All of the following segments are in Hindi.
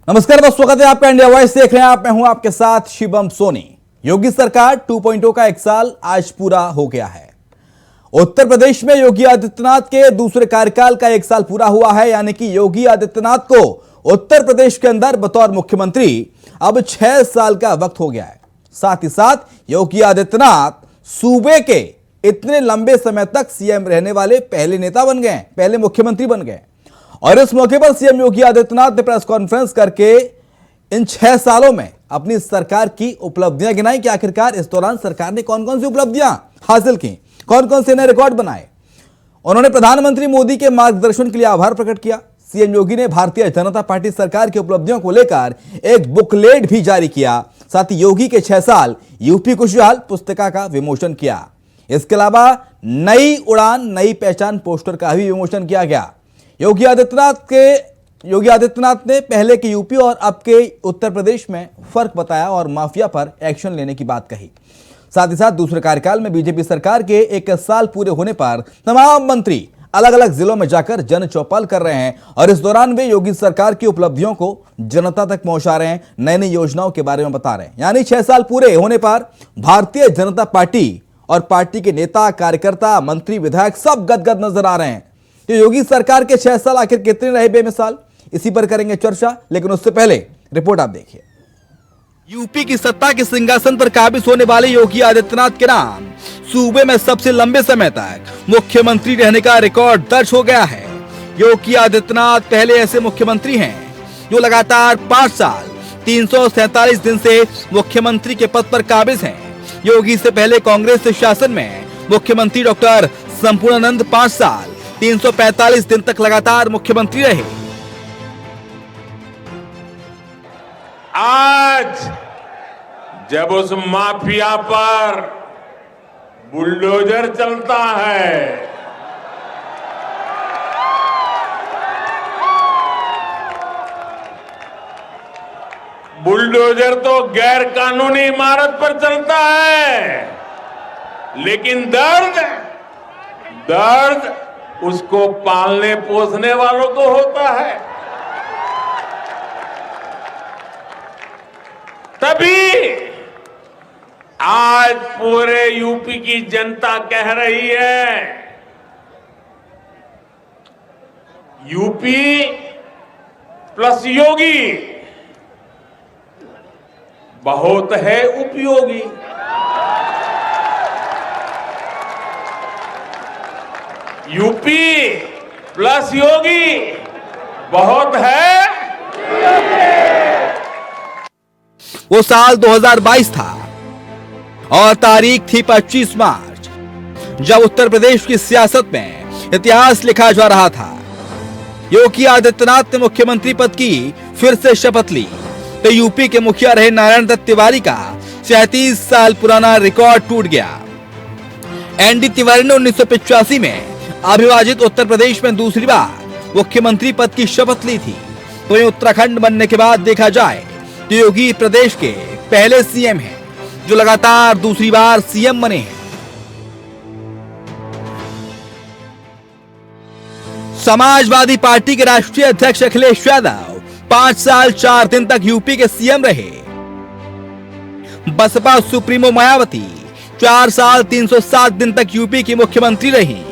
नमस्कार दोस्तों, स्वागत है आपका इंडिया वॉइस देख रहे हैं आप। मैं हूं आपके साथ शिवम सोनी। योगी सरकार 2.0 का 1 साल आज पूरा हो गया है। उत्तर प्रदेश में योगी आदित्यनाथ के दूसरे कार्यकाल का 1 साल पूरा हुआ है, यानी कि योगी आदित्यनाथ को उत्तर प्रदेश के अंदर बतौर मुख्यमंत्री अब 6 साल का वक्त हो गया है। साथ ही साथ योगी आदित्यनाथ सूबे के इतने लंबे समय तक सीएम रहने वाले पहले नेता बन गए, पहले मुख्यमंत्री बन गए। और इस मौके पर सीएम योगी आदित्यनाथ ने प्रेस कॉन्फ्रेंस करके इन 6 सालों में अपनी सरकार की उपलब्धियां गिनाई कि आखिरकार इस दौरान सरकार ने कौन कौन सी उपलब्धियां हासिल की, कौन कौन से नए रिकॉर्ड बनाए। उन्होंने प्रधानमंत्री मोदी के मार्गदर्शन के लिए आभार प्रकट किया। सीएम योगी ने भारतीय जनता पार्टी सरकार की उपलब्धियों को लेकर एक बुकलेट भी जारी किया। साथ ही योगी के 6 साल यूपी खुशहाल पुस्तिका का विमोचन किया। इसके अलावा नई उड़ान नई पहचान पोस्टर का भी विमोचन किया गया। योगी आदित्यनाथ ने पहले के यूपी और अब के उत्तर प्रदेश में फर्क बताया और माफिया पर एक्शन लेने की बात कही। साथ ही साथ दूसरे कार्यकाल में बीजेपी सरकार के 1 साल पूरे होने पर तमाम मंत्री अलग अलग जिलों में जाकर जन चौपाल कर रहे हैं और इस दौरान वे योगी सरकार की उपलब्धियों को जनता तक पहुंचा रहे हैं, नई नई योजनाओं के बारे में बता रहे हैं। यानी 6 साल पूरे होने पर भारतीय जनता पार्टी और पार्टी के नेता, कार्यकर्ता, मंत्री, विधायक सब गदगद नजर आ रहे हैं। तो योगी सरकार के 6 साल आखिर कितने रहे बेमिसाल, इसी पर करेंगे चर्चा। लेकिन उससे पहले रिपोर्ट आप देखिए। यूपी की सत्ता के सिंहासन पर काबिज होने वाले योगी आदित्यनाथ के नाम सूबे में सबसे लंबे समय तक मुख्यमंत्री रहने का रिकॉर्ड दर्ज हो गया है। योगी आदित्यनाथ पहले ऐसे मुख्यमंत्री हैं जो लगातार 5 साल 347 दिन से मुख्यमंत्री के पद पर काबिज हैं। योगी से पहले कांग्रेस के शासन में मुख्यमंत्री डॉक्टर संपूर्णानंद 5 साल 345 दिन तक लगातार मुख्यमंत्री रहे। आज जब उस माफिया पर बुलडोजर चलता है, बुलडोजर तो गैर कानूनी इमारत पर चलता है, लेकिन दर्द उसको पालने पोसने वालों को होता है। तभी आज पूरे यूपी की जनता कह रही है, यूपी प्लस योगी बहुत है उपयोगी। यूपी प्लस योगी बहुत है। वो साल 2022 था और तारीख थी 25 मार्च, जब उत्तर प्रदेश की सियासत में इतिहास लिखा जा रहा था। योगी आदित्यनाथ ने मुख्यमंत्री पद की फिर से शपथ ली तो यूपी के मुखिया रहे नारायण दत्त तिवारी का 37 साल पुराना रिकॉर्ड टूट गया। एनडी तिवारी ने 1985 में अविभाजित उत्तर प्रदेश में दूसरी बार मुख्यमंत्री पद की शपथ ली थी। वहीं उत्तराखंड बनने के बाद देखा जाए तो योगी प्रदेश के पहले सीएम हैं जो लगातार दूसरी बार सीएम बने हैं। समाजवादी पार्टी के राष्ट्रीय अध्यक्ष अखिलेश यादव 5 साल 4 दिन तक यूपी के सीएम रहे। बसपा सुप्रीमो मायावती 4 साल 307 दिन तक यूपी की मुख्यमंत्री रही।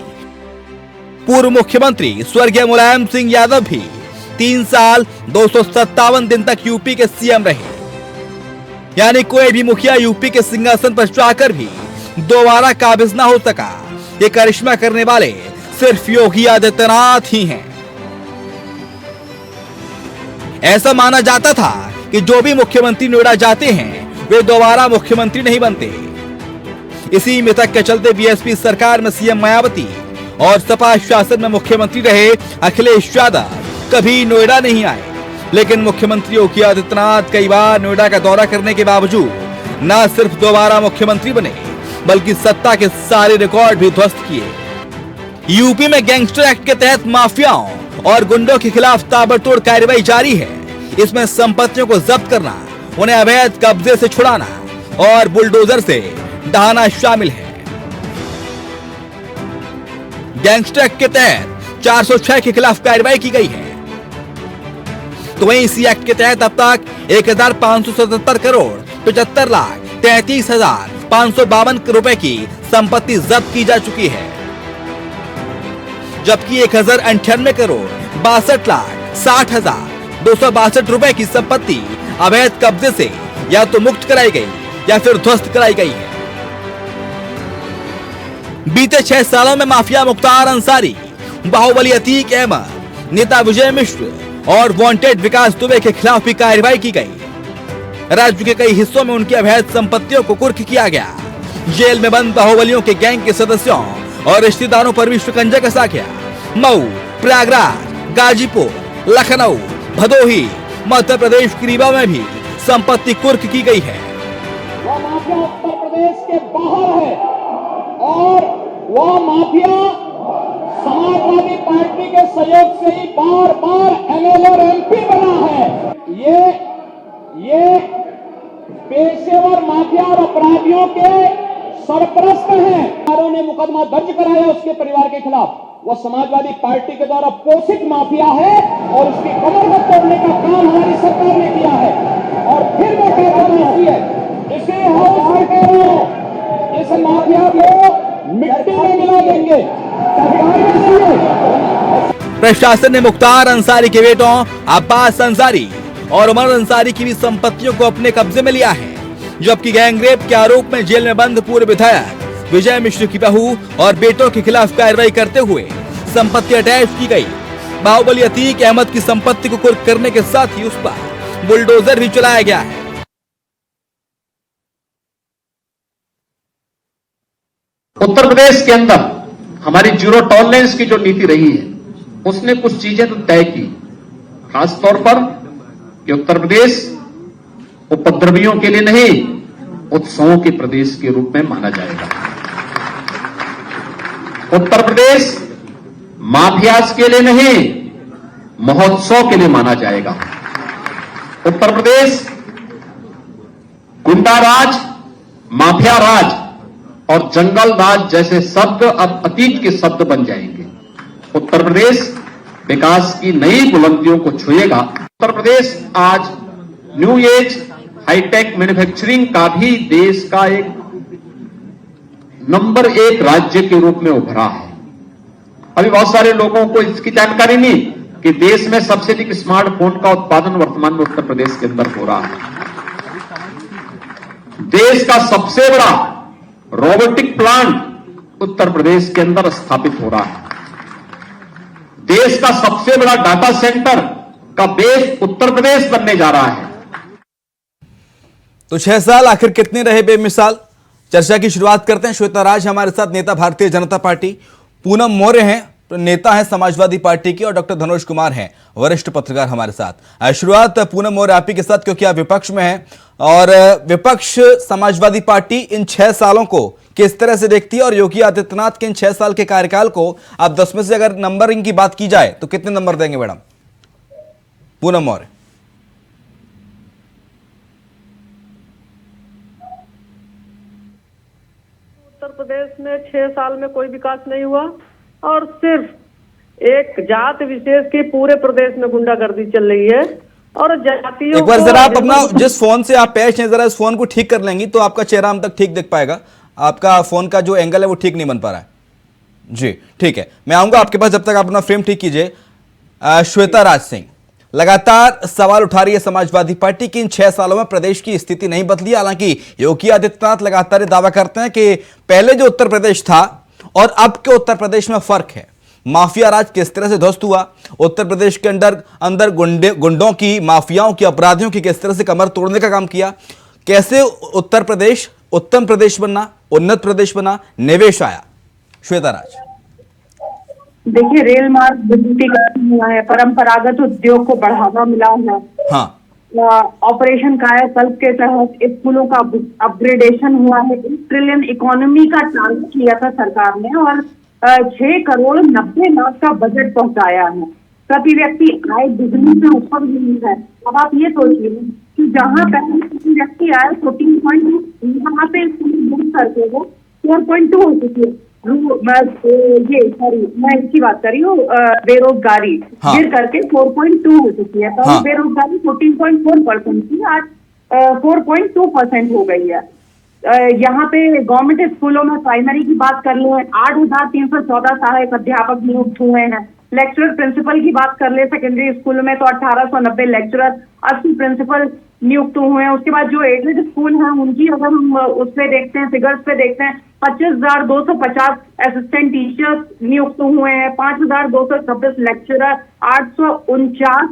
पूर्व मुख्यमंत्री स्वर्गीय मुलायम सिंह यादव भी 3 साल 257 दिन तक यूपी के सीएम रहे। यानी कोई भी मुखिया यूपी के सिंहासन पर जाकर भी दोबारा काबिज ना हो सका। ये करिश्मा करने वाले सिर्फ योगी आदित्यनाथ ही हैं। ऐसा माना जाता था कि जो भी मुख्यमंत्री नोएडा जाते हैं वे दोबारा मुख्यमंत्री नहीं बनते। इसी मिथक के चलते बीएसपी सरकार में सीएम मायावती और सपा शासन में मुख्यमंत्री रहे अखिलेश यादव कभी नोएडा नहीं आए। लेकिन मुख्यमंत्री योगी आदित्यनाथ कई बार नोएडा का दौरा करने के बावजूद न सिर्फ दोबारा मुख्यमंत्री बने बल्कि सत्ता के सारे रिकॉर्ड भी ध्वस्त किए। यूपी में गैंगस्टर एक्ट के तहत माफियाओं और गुंडों के खिलाफ ताबड़तोड़ कार्रवाई जारी है। इसमें संपत्तियों को जब्त करना, उन्हें अवैध कब्जे से छुड़ाना और बुलडोजर से ढहाना शामिल है। गैंगस्टर एक्ट के तहत 406 के खिलाफ कार्रवाई की गई है। तो वहीं इसी एक्ट के तहत अब तक 1577 करोड़ 75,33,552 रुपए की संपत्ति जब्त की जा चुकी है, जबकि 1098 करोड़ 62,60,262 रुपए की संपत्ति अवैध कब्जे से या तो मुक्त कराई गई या फिर ध्वस्त कराई गई है। बीते 6 सालों में माफिया मुख्तार अंसारी, बाहुबली अतीक अहमद, नेता विजय मिश्र और वांटेड विकास दुबे के खिलाफ भी कार्रवाई की गई। राज्य के कई हिस्सों में उनकी अवैध संपत्तियों को कुर्क किया गया। जेल में बंद बाहुबलियों के गैंग के सदस्यों और रिश्तेदारों पर भी शिकंजा कसा गया। मऊ, प्रयागराज, गाजीपुर, लखनऊ, भदोही, मध्य प्रदेश के रीवा में भी संपत्ति कुर्क की गई है। वह माफिया उत्तर प्रदेश के बाहर है और वह माफिया समाजवादी पार्टी के सहयोग से ही बार बार एमएलए और एमपी बना है। ये पेशेवर माफिया और अपराधियों के सरपरस्त हैं। ने मुकदमा दर्ज कराया उसके परिवार के खिलाफ। वह समाजवादी पार्टी के द्वारा पोषित माफिया है और उसकी कमर को तोड़ने का काम हमारी सरकार ने किया है। और फिर मैं कहता हूं इसे हम इस माफिया को मिट्टी में मिला देंगे। प्रशासन ने मुख्तार अंसारी के बेटों अब्बास अंसारी और उमर अंसारी की भी संपत्तियों को अपने कब्जे में लिया है, जबकि गैंगरेप के आरोप में जेल में बंद पूर्व विधायक विजय मिश्र की बहू और बेटों के खिलाफ कार्रवाई करते हुए संपत्ति अटैच की गई। बाहुबली अतीक अहमद की संपत्ति को कुर्क करने के साथ ही उस पर बुलडोजर भी चलाया गया है। उत्तर प्रदेश के अंदर हमारी जीरो टॉलरेंस की जो नीति रही है उसने कुछ चीजें तो तय की, खासतौर पर कि उत्तर प्रदेश उपद्रवियों के लिए नहीं उत्सवों के प्रदेश के रूप में माना जाएगा। उत्तर प्रदेश माफियाज के लिए नहीं महोत्सव के लिए माना जाएगा। उत्तर प्रदेश गुंडा राज, माफिया राज और जंगल राज जैसे शब्द अब अतीत के शब्द बन जाएंगे। उत्तर प्रदेश विकास की नई बुलंदियों को छुएगा। उत्तर प्रदेश आज न्यू एज हाईटेक मैन्युफैक्चरिंग का भी देश का एक नंबर 1 राज्य के रूप में उभरा है। अभी बहुत सारे लोगों को इसकी जानकारी नहीं कि देश में सबसे अधिक स्मार्टफोन का उत्पादन वर्तमान में उत्तर प्रदेश के अंदर हो रहा है। देश का सबसे बड़ा रोबोटिक प्लांट उत्तर प्रदेश के अंदर स्थापित हो रहा है। देश का सबसे बड़ा डाटा सेंटर का बेस उत्तर प्रदेश बनने जा रहा है। तो 6 साल आखिर कितने रहे बेमिसाल? चर्चा की शुरुआत करते हैं। श्वेता राज हमारे साथ, नेता भारतीय जनता पार्टी, पूनम मौर्य हैं, नेता है समाजवादी पार्टी की, और डॉक्टर धनुष कुमार हैं, वरिष्ठ पत्रकार हमारे साथ। शुरुआत पूनम मौर्य आप ही के साथ, क्योंकि आप विपक्ष में हैं और विपक्ष समाजवादी पार्टी इन 6 सालों को किस तरह से देखती है और योगी आदित्यनाथ के इन 6 साल के कार्यकाल को आप 10 में से अगर नंबरिंग की बात की जाए तो कितने नंबर देंगे मैडम? पूनम मौर्य। उत्तर प्रदेश में 6 साल में कोई विकास नहीं हुआ और सिर्फ एक जात विशेष की पूरे प्रदेश में गुंडागर्दी चल रही है। और जातियों एक बार जरा आप अपना जिस फोन से आप पेश हैं, जरा इस फोन को ठीक कर लेंगी तो आपका चेहरा हम तक ठीक दिख पाएगा। आपका फोन का जो एंगल है वो ठीक नहीं बन पा रहा है जी। ठीक है, मैं आऊंगा आपके पास, जब तक आप अपना फ्रेम ठीक कीजिए। श्वेता राज सिंह, लगातार सवाल उठा रही है समाजवादी पार्टी की इन 6 सालों में प्रदेश की स्थिति नहीं बदली। हालांकि योगी आदित्यनाथ लगातार दावा करते हैं कि पहले जो उत्तर प्रदेश था और अब के उत्तर प्रदेश में फर्क है। माफिया राज किस तरह से ध्वस्त हुआ, उत्तर प्रदेश के अंदर गुंडों की, माफियाओं की, अपराधियों की किस तरह से कमर तोड़ने का काम किया, कैसे उत्तर प्रदेश उत्तम प्रदेश बना, उन्नत प्रदेश बना, निवेश आया। श्वेता राज, देखिए, रेल मार्ग विद्युतीकरण हुआ है, परंपरागत उद्योग को बढ़ावा मिला है। हाँ, ऑपरेशन कायाकल्प के तहत स्कूलों का अपग्रेडेशन हुआ है। 1 ट्रिलियन इकोनॉमी का चालू किया था सरकार ने और 6 करोड़ 90 लाख का बजट पहुंचाया है। प्रति व्यक्ति आय दुगनी से ऊपर हुई है। अब आप ये सोचिए कि जहां पहले प्रति व्यक्ति आय 14 पॉइंट, यहाँ पे बूस्ट करके वो 4.2 हो चुकी है। मैं इसकी बात कर रही हूँ, बेरोजगारी गिर करके 4.2 हो चुकी है। तो बेरोजगारी 14.4% थी, आज 4.2% हो गई है। यहाँ पे गवर्नमेंट स्कूलों में प्राइमरी की बात कर लें, 8,314 सहायक अध्यापक नियुक्त हुए हैं। लेक्चरर प्रिंसिपल की बात कर ले सेकेंडरी स्कूल में तो 1890 लेक्चरर, 80 प्रिंसिपल नियुक्त हुए हैं। उसके बाद जो एडेड स्कूल हैं उनकी अगर हम उस पे देखते हैं, फिगर्स पे देखते हैं, 25,250 असिस्टेंट टीचर्स नियुक्त हुए हैं, 5,226 लेक्चरर, 849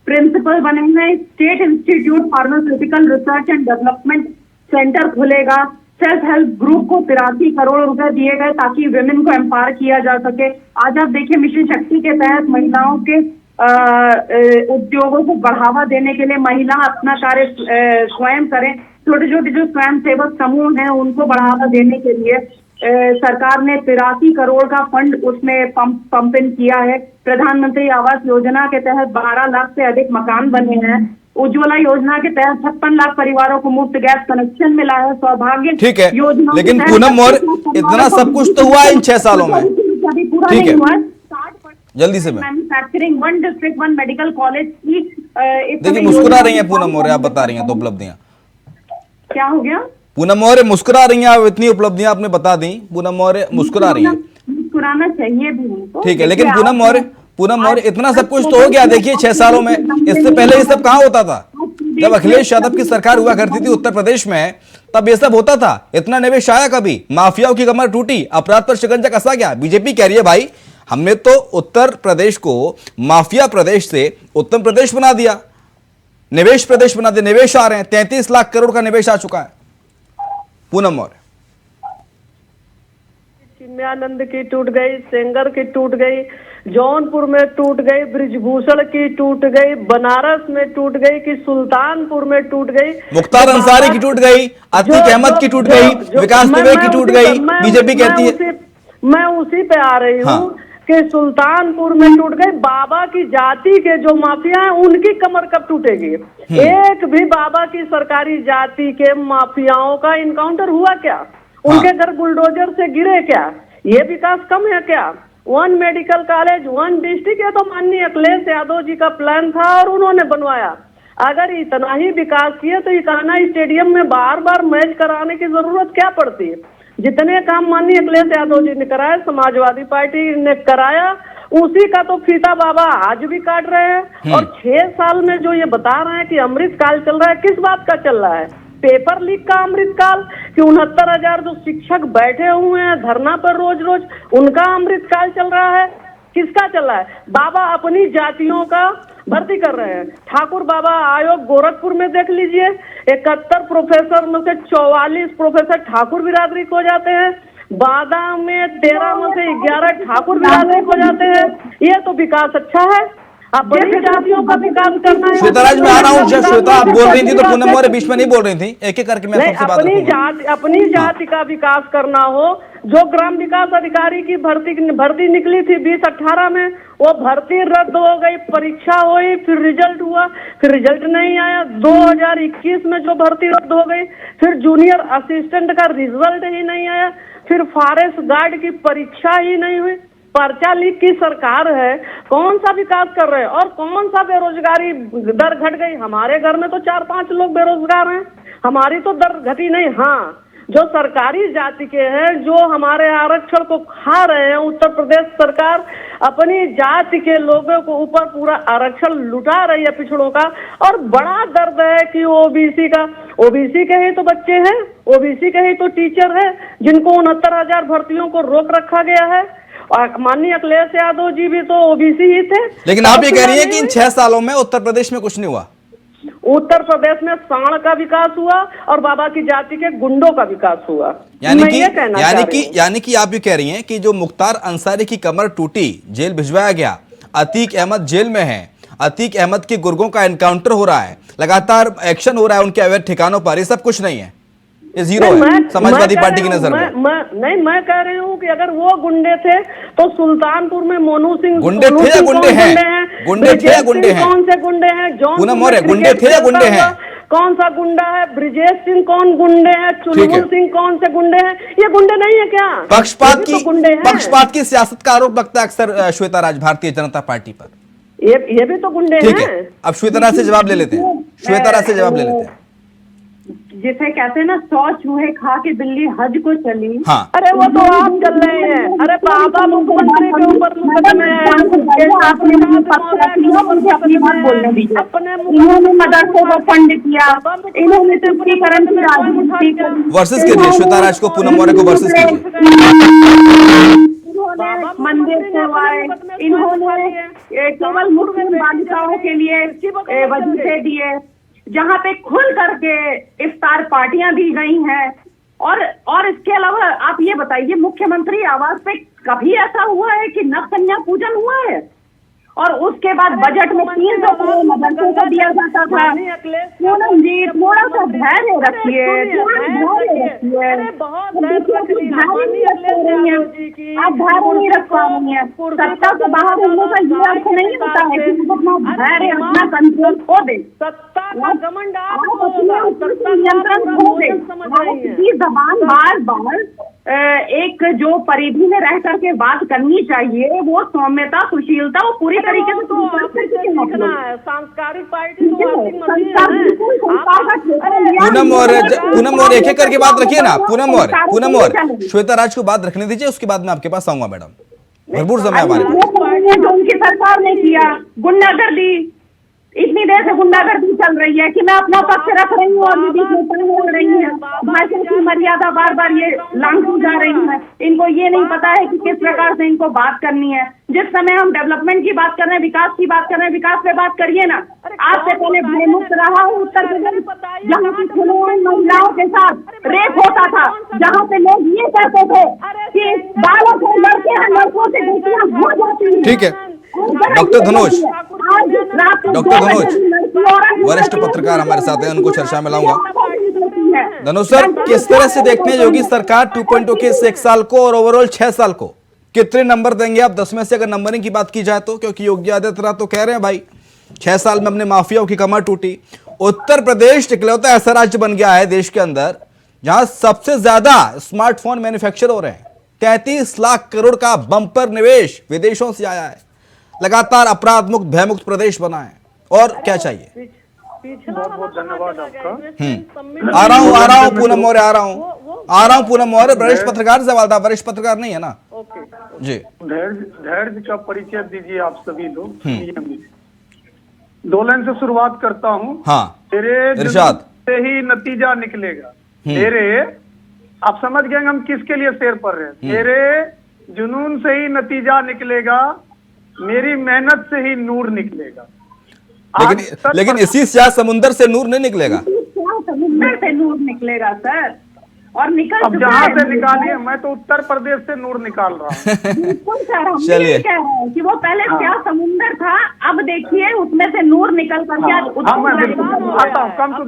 प्रिंसिपल बने हुए। State institute pharmaceutical research and development centre खुलेगा। सेल्फ हेल्प ग्रुप को 83 करोड़ रुपए दिए गए ताकि विमेन को एम्पावर किया जा सके। आज आप देखिए मिशन शक्ति के तहत महिलाओं के उद्योगों को बढ़ावा देने के लिए महिला अपना कार्य स्वयं करें। छोटे छोटे जो स्वयं सेवक समूह हैं उनको बढ़ावा देने के लिए सरकार ने 83 करोड़ का फंड उसमें पंप इन किया है। प्रधानमंत्री आवास योजना के तहत 12 लाख से अधिक मकान बने हैं। उज्ज्वला योजना के तहत 56 लाख परिवारों को मुफ्त गैस कनेक्शन मिला है। सौभाग्य ठीक है, लेकिन पूनम मौर्य इतना सब कुछ तो हुआ इन 6 सालों में, ठीक है, जल्दी से मैन्युफैक्चरिंग 1 डिस्ट्रिक्ट 1 मेडिकल कॉलेज की देखिए मुस्कुरा रही हैं पूनम मौर्य, आप बता रही हैं तो उपलब्धियां। क्या हो गया? पूनम मौर्य मुस्कुरा रही हैं, आप इतनी उपलब्धियां आपने बता दी। पूनम मौर्य मुस्कुरा रही हैं, मुस्कुराना चाहिए भी उनको, ठीक है, लेकिन पूनम मौर्य इतना सब कुछ तो हो गया। देखिए 6 सालों में, इससे पहले ये सब कहां होता था? जब अखिलेश यादव की सरकार हुआ करती थी उत्तर प्रदेश में, तब ये सब होता था? इतना निवेश आया कभी? माफियाओं की कमर टूटी, अपराध पर शिकंजा कसा गया। बीजेपी कह रही है भाई हमने तो उत्तर प्रदेश को माफिया प्रदेश से उत्तम प्रदेश बना दिया, निवेश प्रदेश बना दिया। निवेश आ रहे हैं, 33 लाख करोड़ का निवेश आ चुका है। पूनम मौर्य, चिन्मयानंद की टूट गई, सेंगर की टूट गई, जौनपुर में टूट गई, ब्रिजभूषण की टूट गई, बनारस में टूट गई, कि सुल्तानपुर में टूट गई, मुख्तार अंसारी की टूट गई, अतीक अहमद की टूट गई, विकास दुबे की टूट गई। बीजेपी कहती है, मैं उसी पे आ रही हूँ कि सुल्तानपुर में टूट गई। बाबा की जाति के जो माफिया हैं उनकी कमर कब टूटेगी? एक भी बाबा की सरकारी जाति के माफियाओं का इनकाउंटर हुआ क्या? उनके घर बुलडोजर से गिरे क्या? ये विकास कम है क्या? 1 मेडिकल कॉलेज 1 डिस्ट्रिक्ट, ये तो माननीय अखिलेश यादव जी का प्लान था और उन्होंने बनवाया। अगर इतना ही विकास किए तो इकाना स्टेडियम में बार बार मैच कराने की जरूरत क्या पड़ती है? जितने काम माननीय अखिलेश यादव जी ने कराया, समाजवादी पार्टी ने कराया, उसी का तो फीता बाबा आज भी काट रहे हैं। और 6 साल में जो ये बता रहे हैं कि अमृत काल चल रहा है, किस बात का चल रहा है? पेपर लीक का अमृत काल, कि 69,000 जो शिक्षक बैठे हुए हैं धरना पर रोज रोज, उनका अमृत काल चल रहा है? किसका चल रहा है? बाबा अपनी जातियों का भर्ती कर रहे हैं। ठाकुर बाबा आयोग गोरखपुर में देख लीजिए, 71 प्रोफेसर में से 44 प्रोफेसर ठाकुर बिरादरी को जाते हैं। बादा में 13 में से 11 ठाकुर बिरादरी को जाते हैं। ये तो विकास अच्छा है? अपनी जातियों का विकास करना है। श्वेता राज, मैं आ रहा हूँ। जब श्वेता आप बोल रही थी तो पूनम मौर्य बीच में नहीं बोल रही थी, एक एक करके मैं सबसे बात करूंगा। अपनी जाति का विकास करना हो, जो ग्राम विकास अधिकारी की भर्ती निकली थी 2018 में, वो भर्ती रद्द हो गई। परीक्षा हुई, फिर रिजल्ट हुआ, फिर रिजल्ट नहीं आया। 2021 में जो भर्ती रद्द हो गई, फिर जूनियर असिस्टेंट का रिजल्ट ही नहीं आया, फिर फॉरेस्ट गार्ड की परीक्षा ही नहीं हुई। पर्चा लीक की सरकार है, कौन सा विकास कर रहे हैं? और कौन सा बेरोजगारी दर घट गई? हमारे घर में तो 4-5 लोग बेरोजगार हैं, हमारी तो दर घटी नहीं। हाँ, जो सरकारी जाति के हैं, जो हमारे आरक्षण को खा रहे हैं, उत्तर प्रदेश सरकार अपनी जाति के लोगों को ऊपर पूरा आरक्षण लुटा रही है पिछड़ों का। और बड़ा दर्द है कि ओबीसी का, ओबीसी के ही तो बच्चे हैं, ओबीसी के ही तो टीचर है, जिनको 69,000 भर्तियों को रोक रखा गया है। और माननीय अखिलेश यादव जी भी तो ओबीसी ही थे। लेकिन आप ये कह रही हैं कि इन 6 सालों में उत्तर प्रदेश में कुछ नहीं हुआ? उत्तर प्रदेश में सांड का विकास हुआ और बाबा की जाति के गुंडों का विकास हुआ। यानी कि आप ये कह रही हैं कि जो मुख्तार अंसारी की कमर टूटी, जेल भिजवाया गया, अतीक अहमद जेल में है, अतीक अहमद के गुर्गों का एनकाउंटर हो रहा है, लगातार एक्शन हो रहा है उनके अवैध ठिकानों पर, ये सब कुछ नहीं है, ये जीरो है समाजवादी पार्टी की नजर में? मैं कह रही हूँ कि अगर वो गुंडे थे तो सुल्तानपुर में मोनू सिंह गुंडे थे या गुंडे हैं? गुंडे थे या गुंडे हैं? कौन से गुंडे हैं? पूनम मौर्य, गुंडे थे या गुंडे हैं? कौन सा गुंडा है, ब्रिजेश सिंह कौन गुंडे हैं, चुलबुल सिंह कौन से गुंडे हैं, ये गुंडे नहीं है क्या? पक्षपात की सियासत का आरोप लगता है अक्सर श्वेता राज भारतीय जनता पार्टी पर। ये भी तो गुंडे हैं। अब श्वेता राज से जवाब ले लेते हैं, श्वेता राज से जवाब ले लेते हैं। जिसे कहते हैं ना 100 चूहे खा के बिल्ली हज को चली। हाँ। अरे वो तो आप चल रहे हैं। अरे बाबा मुख्यमंत्री के ऊपर मुकदमे हैं, अपने इन्होंने मदरसों को फंड किया, इन्होंने तुष्टीकरण की राजनीति वर्सेस कीजिए श्वेता राज को, पूनम मौर्य को वर्सेस कीजिए। मंदिर करवाए, इन्होंने केवल मुस्लिम बालिकाओं के लिए वजीफे दिए, जहाँ पे खुल करके इफ्तार पार्टियां दी गई हैं। और इसके अलावा आप ये बताइए, मुख्यमंत्री आवास पे कभी ऐसा हुआ है कि नवकन्या पूजन हुआ है? और उसके बाद बजट में 300 करोड़ मदरसों को दिया जाता था। पूनम जी थोड़ा सा धैर्य रखिए, आप धैर्य नहीं रख पा रही हैं। सत्ता से बाहर होने का ये अर्थ नहीं होता है कि अपना धैर्य, अपना कंट्रोल खो दे, सत्ता का घमंड नियंत्रण खो दे। आपकी जबान बार बार एक जो परिधि में रह करके बात करनी चाहिए, वो सौम्यता, सुशीलता, वो पूरी तरीके से सांस्कृतिक पार्टी पूनम और एक एक करके बात रखिए ना। पूनम और श्वेता राज को बात रखने दीजिए, उसके बाद मैं आपके पास आऊंगा मैडम, भरपूर समय हमारे पास। जो उनकी सरकार ने किया गुंडागर्दी, इतनी देर से गुंडागर्दी चल रही है कि मैं अपना पक्ष रख रही हूँ और बीच में बोल रही है। भाषण की मर्यादा बार बार ये लांघी जा रही है। इनको ये नहीं पता है कि किस प्रकार से इनको बात करनी है। जिस समय हम डेवलपमेंट की बात कर रहे हैं, विकास की बात कर रहे हैं, विकास पे बात करिए ना। आज से पहले भयमुक्त रहा है उत्तर प्रदेश, जहाँ की खुलेआम महिलाओं के साथ रेप होता था, जहाँ पे लोग ये कहते थे कि बालक है, लड़के हैं, लड़कों से बेटियां हो जाती हैं। ठीक है, डॉक्टर धनुष वरिष्ठ पत्रकार हमारे साथ हैं, उनको चर्चा में लाऊंगा। धनुष सर, किस तरह से देखते हैं योगी सरकार 2.0 के इस 1 साल को और ओवरऑल 6 साल को? कितने नंबर देंगे आप 10 में से, अगर नंबरिंग की बात की जाए तो? क्योंकि योगी आदित्यनाथ तो कह रहे हैं भाई 6 साल में अपने माफियाओं की कमर टूटी। उत्तर प्रदेश इकलौता ऐसा राज्य बन गया है देश के अंदर जहां सबसे ज्यादा स्मार्टफोन मैन्युफैक्चर हो रहे हैं। 33 लाख करोड़ का बंपर निवेश विदेशों से आया है। लगातार अपराध मुक्त, भयमुक्त प्रदेश बना है। और क्या चाहिए? बहुत बहुत धन्यवाद आपका। आ रहा हूँ पूनम मौर्य, आ रहा हूँ पूनम मौर्य। वरिष्ठ पत्रकार सवाल था, वरिष्ठ पत्रकार नहीं है ना जी। धैर्य का परिचय दीजिए आप सभी लोग। 2 लाइन से शुरुआत करता हूँ। हाँ, तेरे इरशाद से ही नतीजा निकलेगा। तेरे, आप समझ गए हम किसके लिए शेर पढ़ रहे हैं। तेरे जुनून से ही नतीजा निकलेगा, मेरी मेहनत से ही नूर निकलेगा। लेकिन इसी स्याह समुंदर से नूर नहीं निकलेगा। समुंदर से नूर निकलेगा सर, और निकल अब जहाँ से निकालिए, मैं तो उत्तर प्रदेश से नूर निकाल रहा हूँ। बिल्कुल सर, हम चलिए ये कह रहे हैं कि वो पहले क्या समुंदर था, अब देखिए उसमें से नूर निकल कर मैं आता हूँ। कम टू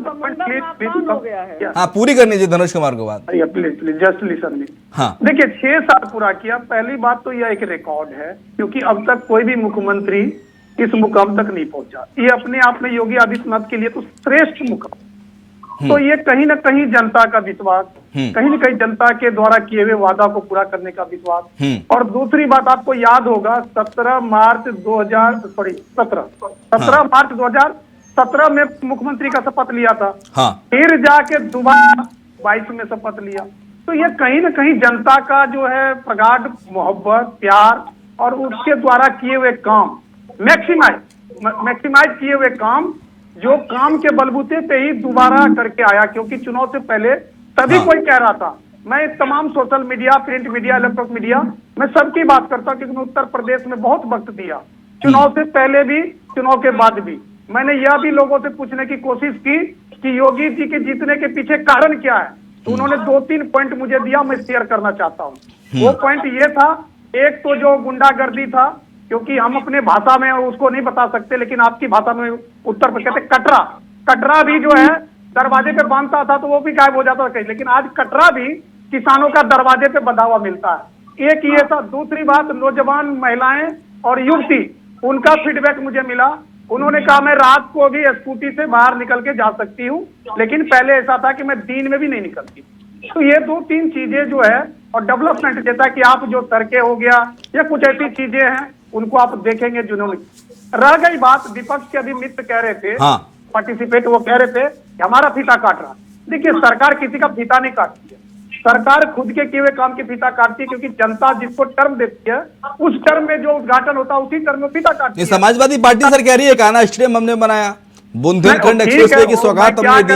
हाँ, पूरी करनी चाहिए धनुष कुमार को बात। Please just listen me. हाँ, देखिए 6 साल पूरा किया। पहली बात तो यह एक रिकॉर्ड है, क्योंकि अब तक कोई भी मुख्यमंत्री इस मुकाम तक नहीं पहुंचा। ये अपने आप में योगी आदित्यनाथ के लिए तो श्रेष्ठ मुकाम। तो ये कहीं ना कहीं जनता का विश्वास, कहीं ना कहीं जनता के द्वारा किए हुए वादा को पूरा करने का विश्वास। और दूसरी बात आपको याद होगा 17 मार्च 2017 में मुख्यमंत्री का शपथ लिया था। हाँ। फिर जाके दोबारा 22 में शपथ लिया। तो ये कहीं ना कहीं जनता का जो है प्रगाढ़ मोहब्बत, प्यार और उसके द्वारा किए हुए काम, मैक्सिमाइज किए हुए काम, जो काम के बलबूते पे ही दोबारा करके आया। क्योंकि चुनाव से पहले सभी कोई कह रहा था, मैं तमाम social media, print media, electronic media, मैं सबकी बात करता हूँ, क्योंकि मैं उत्तर प्रदेश में बहुत वक्त दिया, चुनाव से पहले भी, चुनाव के बाद भी। मैंने यह भी लोगों से पूछने की कोशिश की कि योगी जी के जीतने के पीछे कारण क्या है। तो उन्होंने 2-3 पॉइंट मुझे दिया, मैं शेयर करना चाहता हूँ। वो पॉइंट ये था, एक तो जो गुंडागर्दी था, क्योंकि हम अपने भाषा में उसको नहीं बता सकते, लेकिन आपकी भाषा में उत्तर प्रदेश कहते कटरा भी जो है दरवाजे पे बांधता था तो वो भी गायब हो जाता था कहीं, लेकिन आज कटरा भी किसानों का दरवाजे पे बंधा हुआ मिलता है। एक ये था। दूसरी बात, नौजवान महिलाएं और युवती, उनका फीडबैक मुझे मिला उन्होंने कहा मैं रात को भी स्कूटी से बाहर निकल के जा सकती हूँ, लेकिन पहले ऐसा था कि मैं दिन में भी नहीं निकलती। तो ये 2-3 चीजें जो है, और डेवलपमेंट जैसा कि आप जो सड़कें हो गया या कुछ ऐसी चीजें हैं उनको आप देखेंगे जिन्होंने। रह गई बात, विपक्ष के अभी मित्र कह रहे थे, हाँ। पार्टिसिपेट, वो कह रहे थे कि हमारा फीता काट रहा। देखिए, सरकार किसी का फीता नहीं काटती है, सरकार खुद के किए हुए काम की फीता काटती है, क्योंकि जनता जिसको टर्म देती है उस टर्म में जो उद्घाटन होता है उसी टर्म में फीता काटती है। समाजवादी पार्टी सर कह रही है कान्हा स्टेडियम हमने बनाया, बुंदेलखंड एक्सप्रेसवे की सौगात हमने दी,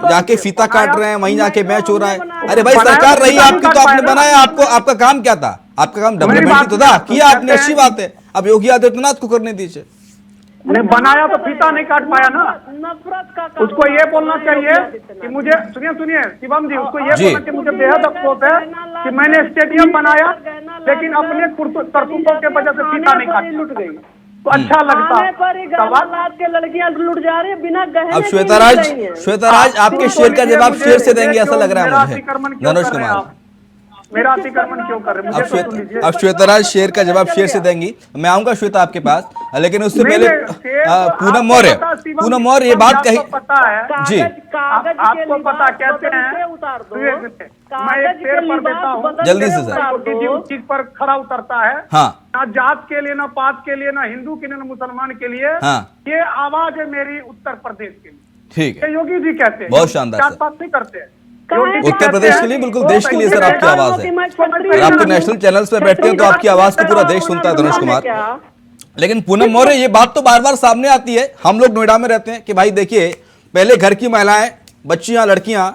जाके फीता काट रहे हैं, वहीं जाके मैच हो रहा है। अरे भाई, सरकार रही आपकी तो आपने बनाया, आपको आपका काम क्या था? आपका काम डेवलपमेंट तो था, किया आपने, अच्छी बात है। अब योगी आदित्यनाथ को करने दीजिए। ने बनाया तो फीता नहीं काट पाया ना। नफरत का उसको ये बोलना चाहिए कि मुझे, सुनिए शिवम जी, उसको ये बोलना कि मुझे बेहद अफसोस है कि मैंने स्टेडियम बनाया लेकिन अपने करतूतों के वजह से फीता नहीं काट लुट गई। तो अच्छा लगता। के लड़कियां लुट जा रही है बिना गहने। अब श्वेताराज आपके शेर का जवाब शेर से देंगे ऐसा लग रहा है मुझे। मनोज कुमार, मेरा अतिक्रमण क्यों कर रहे हैं? अब श्वेताराज शेर का जवाब शेर से देंगी। मैं आऊंगा श्वेता आपके पास, लेकिन उससे पहले पूनम मौर्य ये बात कही। पता है जी, आपको पता कहते हैं, मैं एक शेर पर देता हूँ जल्दी से सर। उस चीज पर खड़ा उतरता है, हाँ, ना जात के लिए, ना पात के लिए, ना हिंदू के लिए, ना मुसलमान के लिए। हाँ, ये आवाज है मेरी उत्तर प्रदेश के लिए। ठीक है, योगी जी कहते हैं, बहुत शानदार जात पात नहीं करते हैं। उत्तर प्रदेश के लिए, बिल्कुल देश के लिए सर आपकी आवाज है। और आप तो नेशनल चैनल्स पे बैठते हैं तो आपकी आवाज को पूरा देश सुनता है धनुष कुमार। लेकिन पूनम मौर्य, ये बात तो बार बार सामने आती है, हम लोग नोएडा में रहते हैं, कि भाई देखिए, पहले घर की महिलाएं, बच्चियां, लड़कियां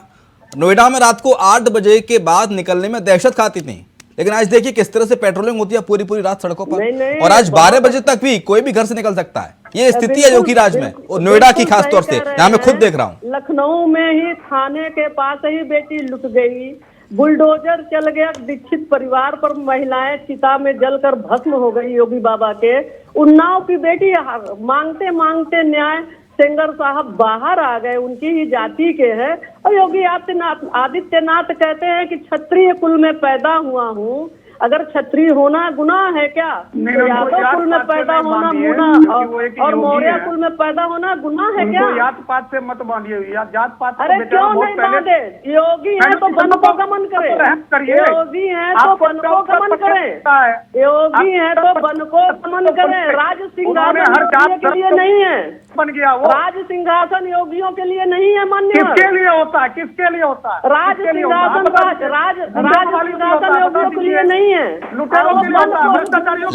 नोएडा में रात को 8 बजे के बाद निकलने में दहशत खाती थी, लेकिन आज देखिए किस तरह से पेट्रोलिंग होती है पूरी पूरी रात सड़कों पर। और आज 12 बजे तक भी कोई भी घर से निकल सकता है। ये स्थिति है योगी राज में, और नोएडा की खास तौर से, जहां मैं खुद देख रहा हूँ। लखनऊ में ही थाने के पास ही बेटी लुट गई, बुलडोजर चल गया, दीक्षित परिवार पर महिलाएं चिता में जलकर भस्म हो गई योगी बाबा के। उन्नाव की बेटी मांगते मांगते न्याय, सेंगर साहब बाहर आ गए, उनकी ही जाति के हैं। और योगी आदित्यनाथ कहते हैं कि क्षत्रिय कुल में पैदा हुआ हूँ। अगर क्षत्रिय होना गुनाह है क्या? यादव कुल में पैदा होना और मौर्य कुल में पैदा होना गुनाह है क्या? जात पात से मत बांधिए, जात पात। अरे क्यों नहीं बांधे? योगी है तो वन को गमन करे, योगी है तो वन को गमन करे, योगी है तो वन को गमन करे। राज सिंहासन के लिए नहीं है, बन गया वो। राज सिंहासन योगियों के लिए नहीं है मान्य। किसके लिए होता है? किसके लिए होता है? राज सिंहासन योगियों के लिए नहीं है।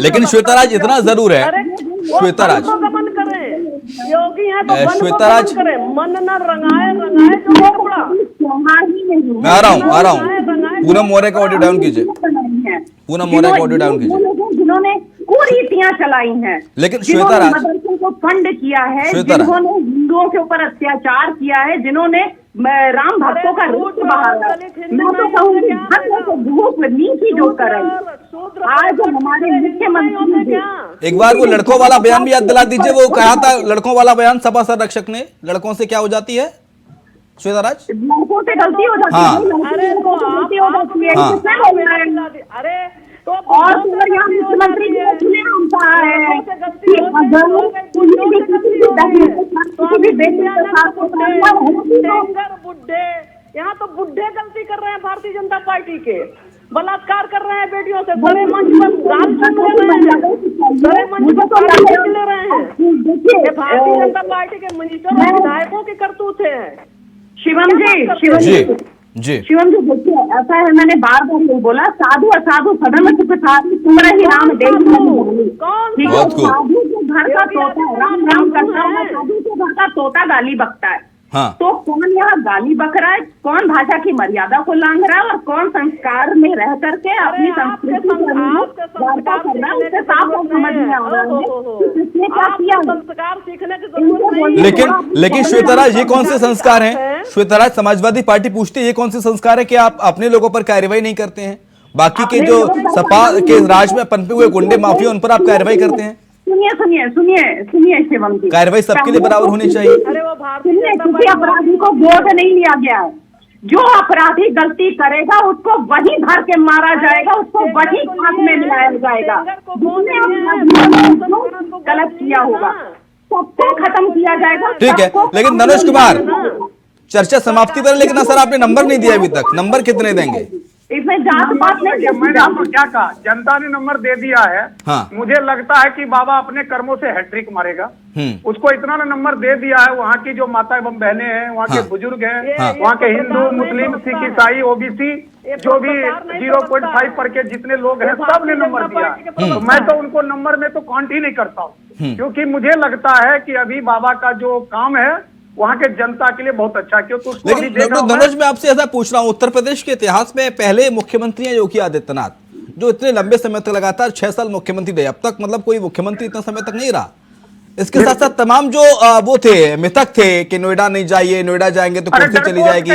लेकिन श्वेताराज इतना जरूर है, श्वेताराज गमन करे, योगी है तो श्वेताराज करे, मन न रंगाए जो कपड़ा। मैं आ रहा हूँ। पूनम मौर्य का ऑडियो डाउन कीजिए, पूनम मौर्य का ऑडियो डाउन कीजिए। जिन्होंने कुरीतियां चलाई हैं, लेकिन श्वेताराज मदरसों को फंड किया है, जिन्होंने हिंदुओं के ऊपर अत्याचार किया है, जिन्होंने राम भक्तों का रूप बहाया, मैं तो कहूँगी नीति जो कर रही। आज हमारे मुख्यमंत्री, एक बार वो लड़कों वाला बयान भी याद दिला दीजिए, वो कहा था लड़कों वाला बयान सपा संरक्षक ने, लड़कों से क्या हो जाती है श्वेताराज? लड़कों से गलती हो जाती है, अरे तो और यहाँ मुख्यमंत्री बुढ़े, यहाँ तो बुढ़े गलती कर रहे हैं भारतीय जनता पार्टी के, बलात्कार कर रहे हैं बेटियों से, बड़े मंच पर गाल ले रहे हैं, बड़े मंच पर ले रहे हैं। ये भारतीय जनता पार्टी के मिनिस्टर और विधायकों के करतूत है। शिवम जी शिवम जी, देखिए ऐसा है, मैंने बार बार नहीं बोला, साधु असाधु सदन में तुम रही राम देवी, साधु के घर का तोता राम राम करता है, साधु के घर का तोता गाली बकता है। हाँ। तो कौन यहाँ गाली बक रहा है, कौन भाषा की मर्यादा को लांघ रहा है, और कौन संस्कार में रह करके अपनी संस्कृति कर रहा है, उससे साफ समझ में आ रहा है किसने क्या किया। संस्कार सीखने की जरूरत नहीं। लेकिन श्वेताराज, ये कौन से संस्कार हैं? श्वेताराज, समाजवादी पार्टी पूछती है ये कौन से संस्कार है कि आप अपने लोगों पर कार्रवाई नहीं करते हैं, बाकी के जो सपा के राज में पनपे हुए गुंडे माफिया उन पर आप कार्रवाई करते हैं? सुनिए शिवम जी, कार्रवाई सबके लिए बराबर होनी चाहिए। सुनिए, किसी अपराधी को गोद नहीं लिया गया है। जो अपराधी गलती करेगा उसको वही धर के मारा जाएगा, उसको वही फांस में मिलाया जाएगा, गलत किया होगा। सबको खत्म किया जाएगा। ठीक है, सबको लेकिन खत्म मनोज किया कुमार जाएगा। चर्चा समाप्ति पर, लेकिन सर आपने नंबर नहीं दिया अभी तक, नंबर कितने देंगे? इसमें जात पात नहीं देखिए, मैंने आपको क्या कहा, जनता ने नंबर दे दिया है। हाँ। मुझे लगता है कि बाबा अपने कर्मों से हैट्रिक मारेगा। उसको इतना ना नंबर दे दिया है, वहाँ की जो माता एवं बहनें हैं, वहाँ के बुजुर्ग हैं, हाँ। वहाँ के हिंदू, मुस्लिम, सिख, ईसाई, ओबीसी, जो भी 0.5 पर के जितने लोग हैं, सब ने नंबर दिया है। तो मैं तो उनको नंबर में तो काउंट ही नहीं करता हूँ, क्योंकि मुझे लगता है कि अभी बाबा का जो काम है वहाँ के जनता के लिए बहुत अच्छा है, क्योंकि उसको अभी लेकिन देख रहा हूं मैं। मनोज, मैं आपसे ऐसा पूछ रहा हूं, उत्तर प्रदेश के इतिहास में पहले मुख्यमंत्री हैं योगी आदित्यनाथ, जो इतने लंबे समय तक लगातार 6 साल मुख्यमंत्री रहे। अब तक मतलब कोई मुख्यमंत्री इतना समय तक नहीं रहा। इसके साथ साथ तमाम जो वो थे मिथक थे कि नोएडा नहीं जाइए, नोएडा जाएंगे तो कुर्सी चली जाएगी,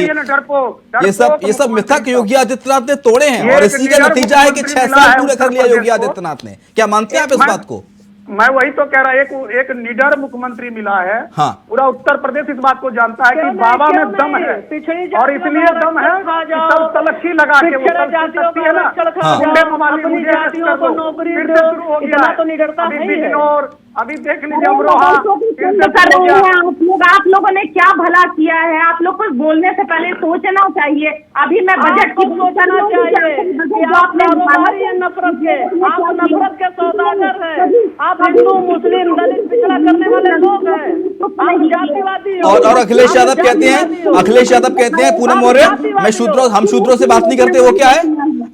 ये सब मिथक योगी आदित्यनाथ ने तोड़े हैं, और इसी का नतीजा है कि 6 साल पूरे कर लिया योगी आदित्यनाथ ने। क्या मानते हैं आप इस बात को? मैं वही तो कह रहा, एक निडर मुख्यमंत्री मिला है। हाँ। पूरा उत्तर प्रदेश इस बात को जानता है कि बाबा में दम है, और इसलिए दम है कि सब तलक्षी लगा के वो सब शक्ति है ना, गुंडे मवाली मुझे अरेस्ट कर दो, फिर से शुरू हो गया है। अभी बिजनौर, अभी देख लीजिए अमरोहा, फिर से शुरू हो गया। आप लोगों ने क्या भला किया है? आप लोग को बोलने से पहले सोचना चाहिए। अभी मैं बजट की सोचना चाहिए कि आप नफरत के, आप नफरत के सौदागर हैं, आप हिंदू, मुस्लिम, दलित, पिछड़ा करने वाले लोग हैं, आप जातिवादी हो। और अखिलेश यादव कहते हैं पूनम मौर्य, हम शूद्रों से बात नहीं करते, वो क्या है?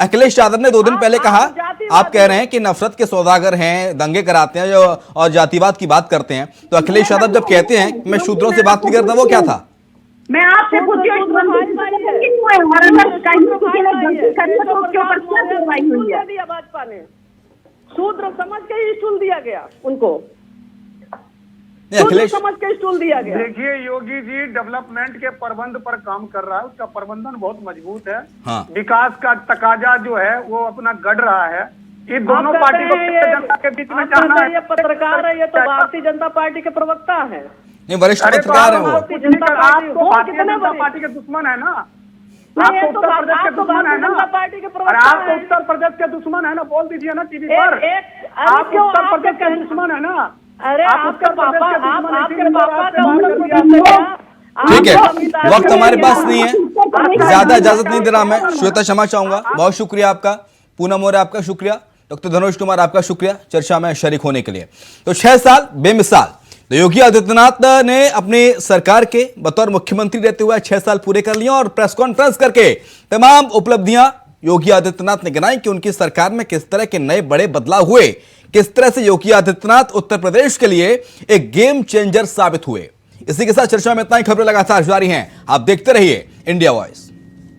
अखिलेश यादव ने 2 दिन पहले कहा, आप कह रहे हैं कि नफरत के सौदागर हैं, दंगे कराते हैं और जातिवाद की बात करते हैं, तो अखिलेश यादव जब कहते हैं मैं शूद्रों से बात नहीं करता, वो क्या था? मैं आपसे पूछती हूँ, भाजपा ने शूद्र समझ के ही स्टूल दिया गया उनको, अखिलेश समझ के स्टूल दिया गया। देखिए, योगी जी डेवलपमेंट के प्रबंध पर काम कर रहा है, उसका प्रबंधन बहुत मजबूत है। हाँ। विकास का तकाजा जो है वो अपना गढ़ रहा है। ये दोनों पार्टी को जनता के बीच में जाना है। ये पत्रकार है, ये तो भारतीय जनता पार्टी के प्रवक्ता है, ये वरिष्ठ पत्रकार है वो। भारतीय जनता पार्टी के दुश्मन है ना, आप तो उत्तर प्रदेश के दुश्मन है ना, और आप तो उत्तर प्रदेश के दुश्मन है ना, बोल दीजिए ना टीवी पर, आप उत्तर प्रदेश के दुश्मन है ना। अरे आपके पापा, आपके पापा ठीक है, वक्त हमारे पास नहीं है, ज्यादा इजाजत नहीं दे रहा मैं। श्वेता क्षमा चाहूंगा, बहुत शुक्रिया आपका। पूनम मौर्य आपका शुक्रिया, डॉक्टर धनुष कुमार आपका शुक्रिया चर्चा में शरीक होने के लिए। तो 6 साल बेमिसाल, तो योगी आदित्यनाथ ने अपनी सरकार के बतौर मुख्यमंत्री रहते हुए 6 साल पूरे कर लिए, और प्रेस कॉन्फ्रेंस करके तमाम उपलब्धियां योगी आदित्यनाथ ने गिनाई कि उनकी सरकार में किस तरह के नए बड़े बदलाव हुए, किस तरह से योगी आदित्यनाथ उत्तर प्रदेश के लिए एक गेम चेंजर साबित हुए। इसी के साथ चर्चा में इतना ही। खबरें लगातार जारी हैं, आप देखते रहिए इंडिया वॉइस।